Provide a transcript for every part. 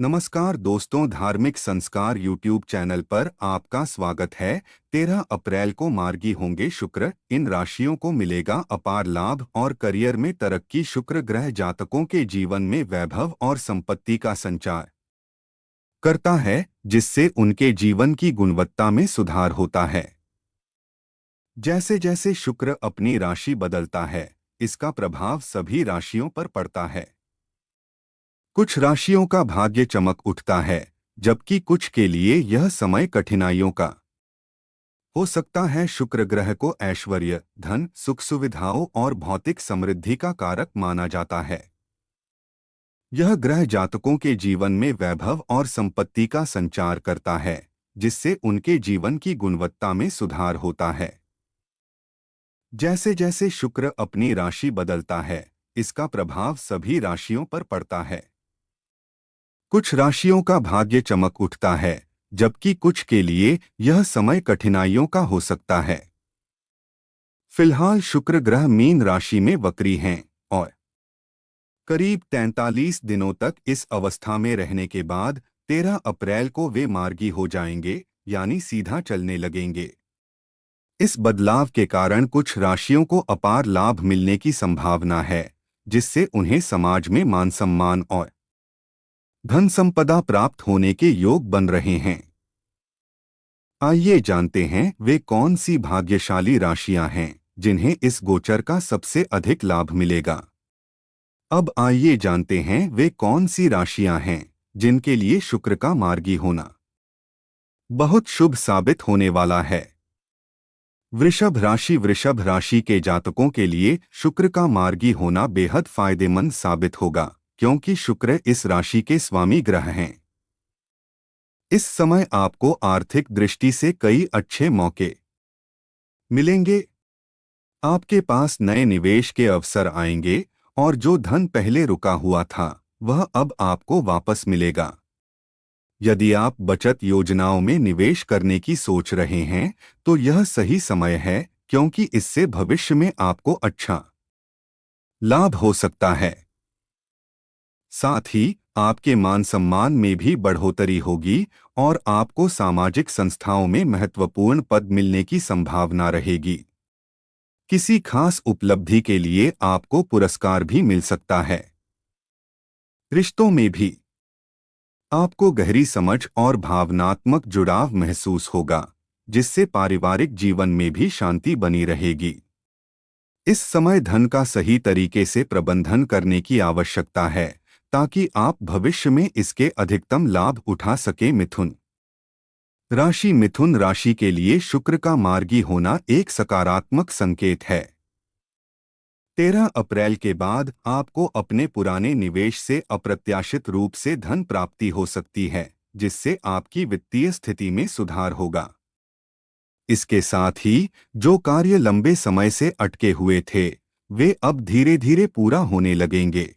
नमस्कार दोस्तों, धार्मिक संस्कार यूट्यूब चैनल पर आपका स्वागत है। 13 अप्रैल को मार्गी होंगे शुक्र। इन राशियों को मिलेगा अपार लाभ और करियर में तरक्की। शुक्र ग्रह जातकों के जीवन में वैभव और संपत्ति का संचार करता है, जिससे उनके जीवन की गुणवत्ता में सुधार होता है। जैसे जैसे शुक्र अपनी राशि बदलता है, इसका प्रभाव सभी राशियों पर पड़ता है। कुछ राशियों का भाग्य चमक उठता है, जबकि कुछ के लिए यह समय कठिनाइयों का हो सकता है। शुक्र ग्रह को ऐश्वर्य, धन, सुख सुविधाओं और भौतिक समृद्धि का कारक माना जाता है। यह ग्रह जातकों के जीवन में वैभव और संपत्ति का संचार करता है, जिससे उनके जीवन की गुणवत्ता में सुधार होता है। जैसे जैसे शुक्र अपनी राशि बदलता है, इसका प्रभाव सभी राशियों पर पड़ता है। कुछ राशियों का भाग्य चमक उठता है, जबकि कुछ के लिए यह समय कठिनाइयों का हो सकता है। फिलहाल शुक्र ग्रह मीन राशि में वक्री हैं और करीब 43 दिनों तक इस अवस्था में रहने के बाद 13 अप्रैल को वे मार्गी हो जाएंगे, यानी सीधा चलने लगेंगे। इस बदलाव के कारण कुछ राशियों को अपार लाभ मिलने की संभावना है, जिससे उन्हें समाज में मान सम्मान और धन संपदा प्राप्त होने के योग बन रहे हैं। आइए जानते हैं वे कौन सी भाग्यशाली राशियां हैं जिन्हें इस गोचर का सबसे अधिक लाभ मिलेगा। अब आइए जानते हैं वे कौन सी राशियां हैं जिनके लिए शुक्र का मार्गी होना बहुत शुभ साबित होने वाला है। वृषभ राशि के जातकों के लिए शुक्र का मार्गी होना बेहद फायदेमंद साबित होगा, क्योंकि शुक्र इस राशि के स्वामी ग्रह हैं। इस समय आपको आर्थिक दृष्टि से कई अच्छे मौके मिलेंगे। आपके पास नए निवेश के अवसर आएंगे और जो धन पहले रुका हुआ था, वह अब आपको वापस मिलेगा। यदि आप बचत योजनाओं में निवेश करने की सोच रहे हैं, तो यह सही समय है, क्योंकि इससे भविष्य में आपको अच्छा लाभ हो सकता है। साथ ही आपके मान सम्मान में भी बढ़ोतरी होगी और आपको सामाजिक संस्थाओं में महत्वपूर्ण पद मिलने की संभावना रहेगी। किसी खास उपलब्धि के लिए आपको पुरस्कार भी मिल सकता है। रिश्तों में भी आपको गहरी समझ और भावनात्मक जुड़ाव महसूस होगा, जिससे पारिवारिक जीवन में भी शांति बनी रहेगी। इस समय धन का सही तरीके से प्रबंधन करने की आवश्यकता है, ताकि आप भविष्य में इसके अधिकतम लाभ उठा सकें। मिथुन राशि के लिए शुक्र का मार्गी होना एक सकारात्मक संकेत है। 13 अप्रैल के बाद आपको अपने पुराने निवेश से अप्रत्याशित रूप से धन प्राप्ति हो सकती है, जिससे आपकी वित्तीय स्थिति में सुधार होगा। इसके साथ ही जो कार्य लंबे समय से अटके हुए थे, वे अब धीरे धीरे पूरा होने लगेंगे।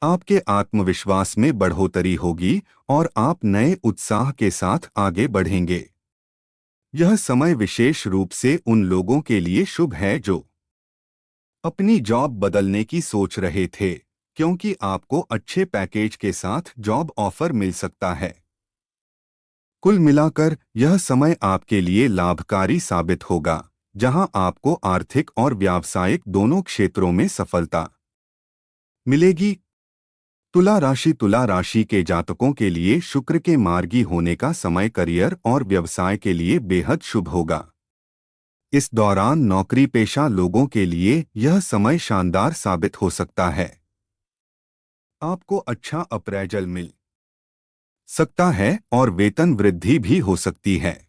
आपके आत्मविश्वास में बढ़ोतरी होगी और आप नए उत्साह के साथ आगे बढ़ेंगे। यह समय विशेष रूप से उन लोगों के लिए शुभ है जो अपनी जॉब बदलने की सोच रहे थे, क्योंकि आपको अच्छे पैकेज के साथ जॉब ऑफर मिल सकता है। कुल मिलाकर यह समय आपके लिए लाभकारी साबित होगा, जहां आपको आर्थिक और व्यावसायिक दोनों क्षेत्रों में सफलता मिलेगी। तुला राशि के जातकों के लिए शुक्र के मार्गी होने का समय करियर और व्यवसाय के लिए बेहद शुभ होगा। इस दौरान नौकरी पेशा लोगों के लिए यह समय शानदार साबित हो सकता है। आपको अच्छा अप्रेजल मिल सकता है और वेतन वृद्धि भी हो सकती है।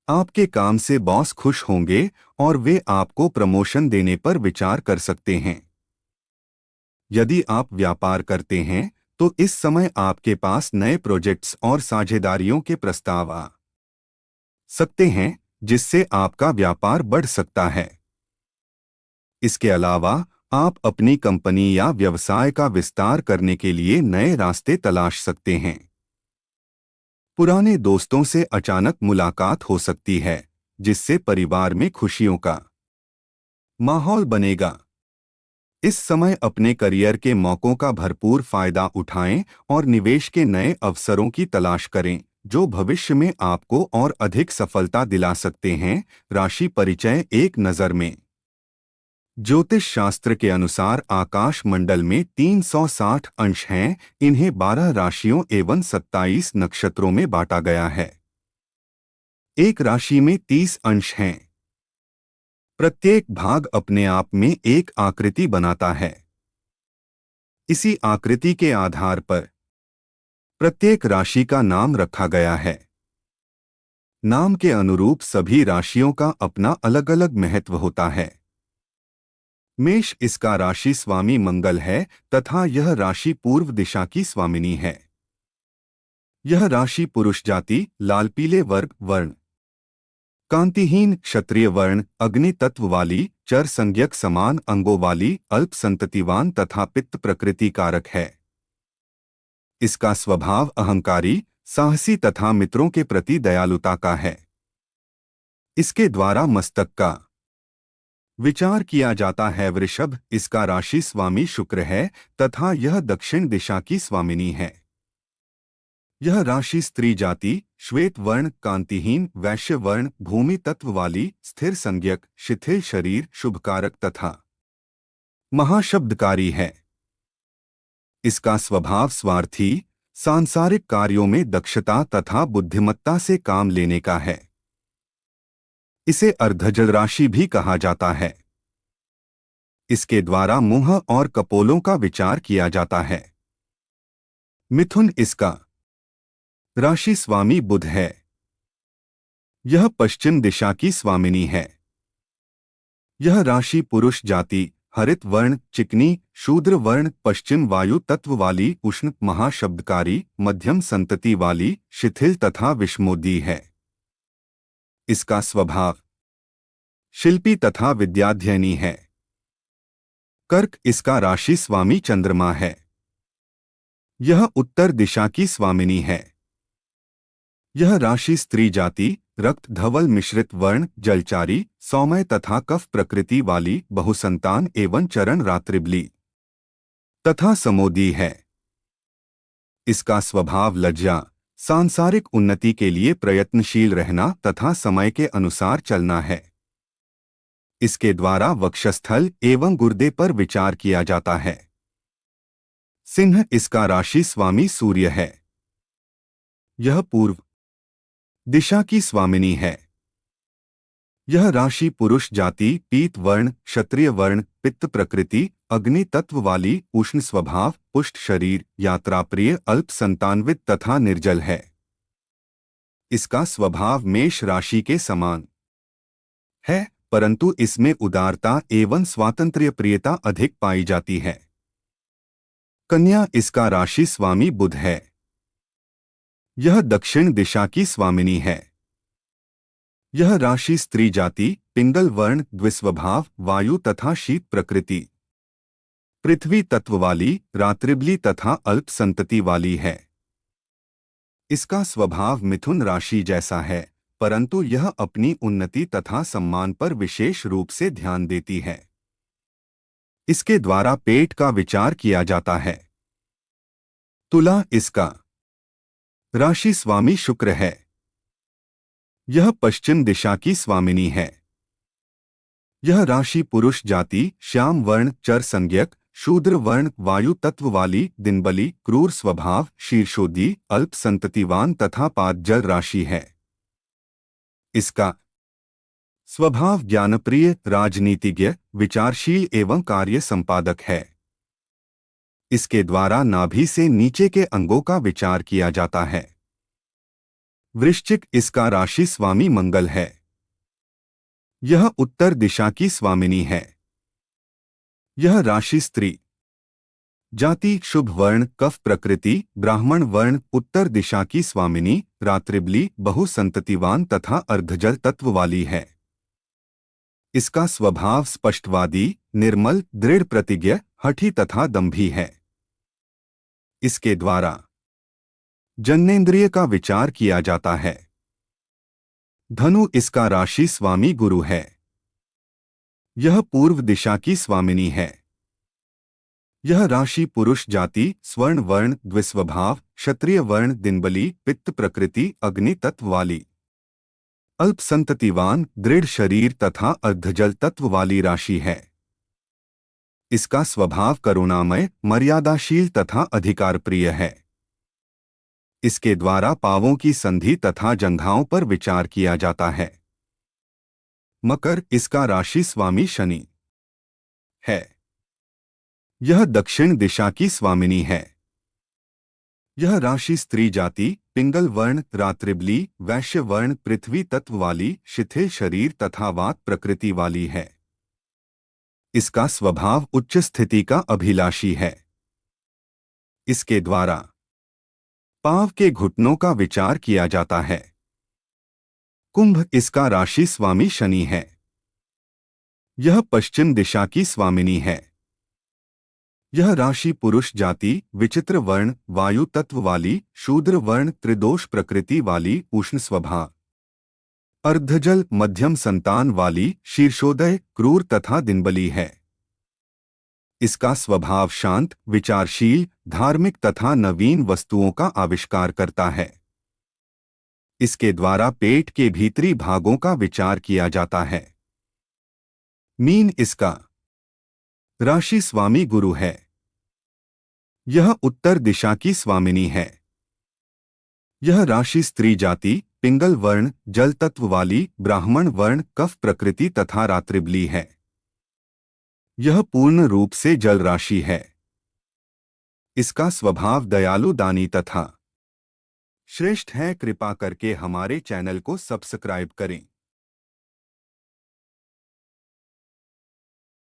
आपके काम से बॉस खुश होंगे और वे आपको प्रमोशन देने पर विचार कर सकते हैं। यदि आप व्यापार करते हैं, तो इस समय आपके पास नए प्रोजेक्ट्स और साझेदारियों के प्रस्ताव आ सकते हैं, जिससे आपका व्यापार बढ़ सकता है। इसके अलावा आप अपनी कंपनी या व्यवसाय का विस्तार करने के लिए नए रास्ते तलाश सकते हैं। पुराने दोस्तों से अचानक मुलाकात हो सकती है, जिससे परिवार में खुशियों का माहौल बनेगा। इस समय अपने करियर के मौकों का भरपूर फायदा उठाएं और निवेश के नए अवसरों की तलाश करें जो भविष्य में आपको और अधिक सफलता दिला सकते हैं। राशि परिचय एक नज़र में। ज्योतिष शास्त्र के अनुसार आकाश मंडल में 360 अंश हैं। इन्हें 12 राशियों एवं 27 नक्षत्रों में बांटा गया है। एक राशि में 30 अंश हैं। प्रत्येक भाग अपने आप में एक आकृति बनाता है। इसी आकृति के आधार पर प्रत्येक राशि का नाम रखा गया है। नाम के अनुरूप सभी राशियों का अपना अलग अलग महत्व होता है। मेष इसका राशि स्वामी मंगल है तथा यह राशि पूर्व दिशा की स्वामिनी है। यह राशि पुरुष जाति, लाल पीले वर्ग वर्ण, कांतिहीन क्षत्रिय वर्ण, अग्नि तत्व वाली, चर संज्ञक समान अंगों वाली, अल्प संततिवान तथा पित्त प्रकृति कारक है। इसका स्वभाव अहंकारी, साहसी तथा मित्रों के प्रति दयालुता का है। इसके द्वारा मस्तक का विचार किया जाता है। वृषभ इसका राशि स्वामी शुक्र है तथा यह दक्षिण दिशा की स्वामिनी है। यह राशि स्त्री जाति, श्वेत वर्ण, कांतिहीन, वैश्य वर्ण, भूमि तत्व वाली, स्थिर संज्ञक, शिथिल शरीर, शुभकारक तथा महाशब्दकारी है। इसका स्वभाव स्वार्थी, सांसारिक कार्यों में दक्षता तथा बुद्धिमत्ता से काम लेने का है। इसे अर्धजल राशि भी कहा जाता है। इसके द्वारा मुंह और कपोलों का विचार किया जाता है। मिथुन इसका राशि स्वामी बुध है। यह पश्चिम दिशा की स्वामिनी है। यह राशि पुरुष जाति, हरित वर्ण, चिकनी, शूद्र वर्ण, पश्चिम वायु तत्व वाली, उष्ण, महाशब्दकारी, मध्यम संतति वाली, शिथिल तथा विषमोदी है। इसका स्वभाव शिल्पी तथा विद्याध्ययनी है। कर्क इसका राशि स्वामी चंद्रमा है। यह उत्तर दिशा की स्वामिनी है। यह राशि स्त्री जाति, रक्त धवल मिश्रित वर्ण, जलचारी, सौम्य तथा कफ प्रकृति वाली, बहुसंतान एवं चरण रात्रिबली तथा समोदी है। इसका स्वभाव लज्जा, सांसारिक उन्नति के लिए प्रयत्नशील रहना तथा समय के अनुसार चलना है। इसके द्वारा वक्षस्थल एवं गुर्दे पर विचार किया जाता है। सिंह इसका राशि स्वामी सूर्य है। यह पूर्व दिशा की स्वामिनी है। यह राशि पुरुष जाति, पीत वर्ण, क्षत्रिय वर्ण, पित्त प्रकृति, अग्नि तत्व वाली, उष्ण स्वभाव, पुष्ट शरीर, यात्राप्रिय, अल्प संतानवित तथा निर्जल है। इसका स्वभाव मेष राशि के समान है, परंतु इसमें उदारता एवं स्वातंत्र्य प्रियता अधिक पाई जाती है। कन्या इसका राशि स्वामी बुध है। यह दक्षिण दिशा की स्वामिनी है। यह राशि स्त्री जाति, पिंगल वर्ण, द्विस्वभाव, वायु तथा शीत प्रकृति, पृथ्वी तत्व वाली, रात्रिबली तथा अल्प संतति वाली है। इसका स्वभाव मिथुन राशि जैसा है, परंतु यह अपनी उन्नति तथा सम्मान पर विशेष रूप से ध्यान देती है। इसके द्वारा पेट का विचार किया जाता है। तुला इसका राशि स्वामी शुक्र है। यह पश्चिम दिशा की स्वामिनी है। यह राशि पुरुष जाति, श्याम वर्ण, चर संज्ञक, शूद्र वर्ण, वायु तत्व वाली, दिनबली, क्रूर स्वभाव, शीर्षोदी, अल्प संततिवान तथा पादजल राशि है। इसका स्वभाव ज्ञानप्रिय, राजनीतिज्ञ, विचारशील एवं कार्य संपादक है। इसके द्वारा नाभि से नीचे के अंगों का विचार किया जाता है। वृश्चिक इसका राशि स्वामी मंगल है। यह उत्तर दिशा की स्वामिनी है। यह राशि स्त्री जाति, शुभ वर्ण, कफ प्रकृति, ब्राह्मण वर्ण, उत्तर दिशा की स्वामिनी, रात्रिबली, बहुसंततिवान तथा अर्धजल तत्व वाली है। इसका स्वभाव स्पष्टवादी, निर्मल, दृढ़ प्रतिज्ञ, हठी तथा दंभी है। इसके द्वारा जन्नेंद्रिय का विचार किया जाता है। धनु इसका राशि स्वामी गुरु है। यह पूर्व दिशा की स्वामिनी है। यह राशि पुरुष जाति, स्वर्ण वर्ण, द्विस्वभाव, क्षत्रिय वर्ण, दिनबली, पित्त प्रकृति, अग्नि तत्व वाली, अल्प संततिवान, दृढ़ शरीर तथा अर्धजल तत्व वाली राशि है। इसका स्वभाव करुणामय, मर्यादाशील तथा अधिकार प्रिय है। इसके द्वारा पावों की संधि तथा जंघाओं पर विचार किया जाता है। मकर, इसका राशि स्वामी शनि है। यह दक्षिण दिशा की स्वामिनी है। यह राशि स्त्री जाति, पिंगल वर्ण, रात्रिबली, वैश्य वर्ण, पृथ्वी तत्व वाली, शिथिल शरीर तथा वात प्रकृति वाली है। इसका स्वभाव उच्च स्थिति का अभिलाषी है। इसके द्वारा पांव के घुटनों का विचार किया जाता है। कुंभ, इसका राशि स्वामी शनि है। यह पश्चिम दिशा की स्वामिनी है। यह राशि पुरुष जाति, विचित्र वर्ण, वायु तत्व वाली, शूद्र वर्ण, त्रिदोष प्रकृति वाली, उष्ण स्वभाव, अर्धजल मध्यम संतान वाली, शीर्षोदय, क्रूर तथा दिनबली है। इसका स्वभाव शांत, विचारशील, धार्मिक तथा नवीन वस्तुओं का आविष्कार करता है। इसके द्वारा पेट के भीतरी भागों का विचार किया जाता है। मीन, इसका राशि स्वामी गुरु है। यह उत्तर दिशा की स्वामिनी है। यह राशि स्त्री जाति, पिंगल वर्ण, जल तत्व वाली, ब्राह्मण वर्ण, कफ प्रकृति तथा रात्रिबली है। यह पूर्ण रूप से जल राशि है। इसका स्वभाव दयालु, दानी तथा श्रेष्ठ है। कृपा करके हमारे चैनल को सब्सक्राइब करें।